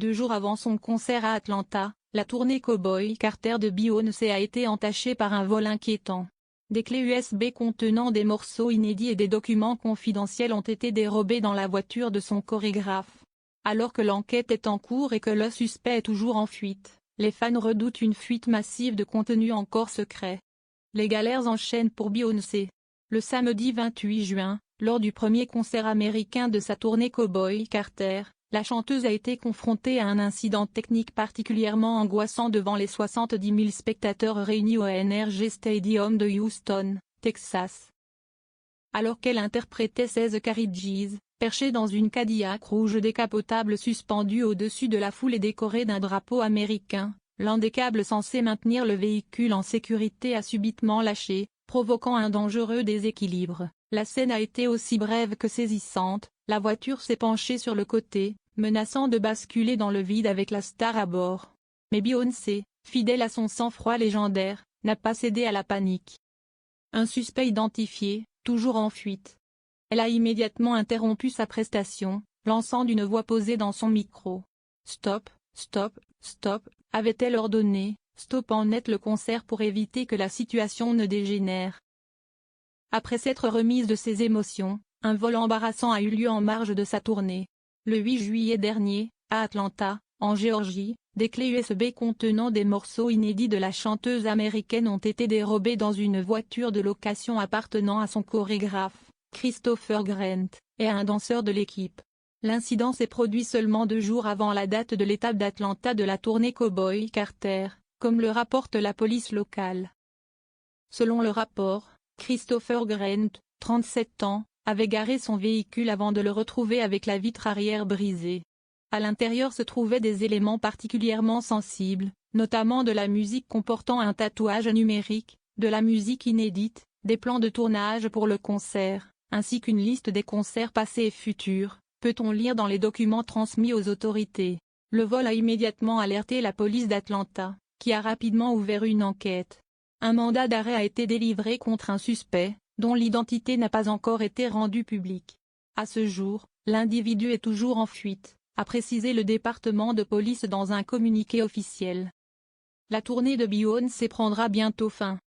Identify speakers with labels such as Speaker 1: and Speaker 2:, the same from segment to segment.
Speaker 1: 2 jours avant son concert à Atlanta, la tournée Cowboy Carter de Beyoncé a été entachée par un vol inquiétant. Des clés USB contenant des morceaux inédits et des documents confidentiels ont été dérobés dans la voiture de son chorégraphe. Alors que l'enquête est en cours et que le suspect est toujours en fuite, les fans redoutent une fuite massive de contenu encore secret. Les galères enchaînent pour Beyoncé. Le samedi 28 juin, lors du premier concert américain de sa tournée Cowboy Carter, la chanteuse a été confrontée à un incident technique particulièrement angoissant devant les 70 000 spectateurs réunis au NRG Stadium de Houston, Texas. Alors qu'elle interprétait 16 Carriages, perchée dans une Cadillac rouge décapotable suspendue au-dessus de la foule et décorée d'un drapeau américain, l'un des câbles censés maintenir le véhicule en sécurité a subitement lâché, provoquant un dangereux déséquilibre. La scène a été aussi brève que saisissante, la voiture s'est penchée sur le côté, menaçant de basculer dans le vide avec la star à bord. Mais Beyoncé, fidèle à son sang-froid légendaire, n'a pas cédé à la panique. Un suspect identifié, toujours en fuite. Elle a immédiatement interrompu sa prestation, lançant d'une voix posée dans son micro. « Stop, stop, stop », avait-elle ordonné, stoppant net le concert pour éviter que la situation ne dégénère. Après s'être remise de ses émotions, un vol embarrassant a eu lieu en marge de sa tournée. Le 8 juillet dernier, à Atlanta, en Géorgie, des clés USB contenant des morceaux inédits de la chanteuse américaine ont été dérobées dans une voiture de location appartenant à son chorégraphe, Christopher Grant, et à un danseur de l'équipe. L'incident s'est produit seulement 2 jours avant la date de l'étape d'Atlanta de la tournée Cowboy Carter, comme le rapporte la police locale. Selon le rapport, Christopher Grant, 37 ans, avait garé son véhicule avant de le retrouver avec la vitre arrière brisée. À l'intérieur se trouvaient des éléments particulièrement sensibles, notamment de la musique comportant un tatouage numérique, de la musique inédite, des plans de tournage pour le concert, ainsi qu'une liste des concerts passés et futurs, peut-on lire dans les documents transmis aux autorités. Le vol a immédiatement alerté la police d'Atlanta, qui a rapidement ouvert une enquête. Un mandat d'arrêt a été délivré contre un suspect, dont l'identité n'a pas encore été rendue publique. À ce jour, l'individu est toujours en fuite, a précisé le département de police dans un communiqué officiel. La tournée de Beyoncé prendra bientôt fin.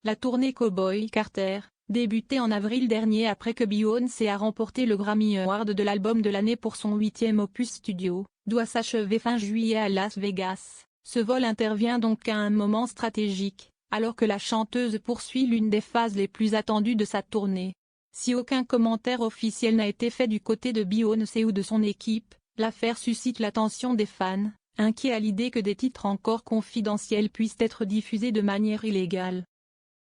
Speaker 1: La tournée Cowboy Carter, débutée en avril dernier après que Beyoncé a remporté le Grammy Award de l'album de l'année pour son 8e opus studio, doit s'achever fin juillet à Las Vegas. Ce vol intervient donc à un moment stratégique, alors que la chanteuse poursuit l'une des phases les plus attendues de sa tournée. Si aucun commentaire officiel n'a été fait du côté de Beyoncé ou de son équipe, l'affaire suscite l'attention des fans, inquiets à l'idée que des titres encore confidentiels puissent être diffusés de manière illégale.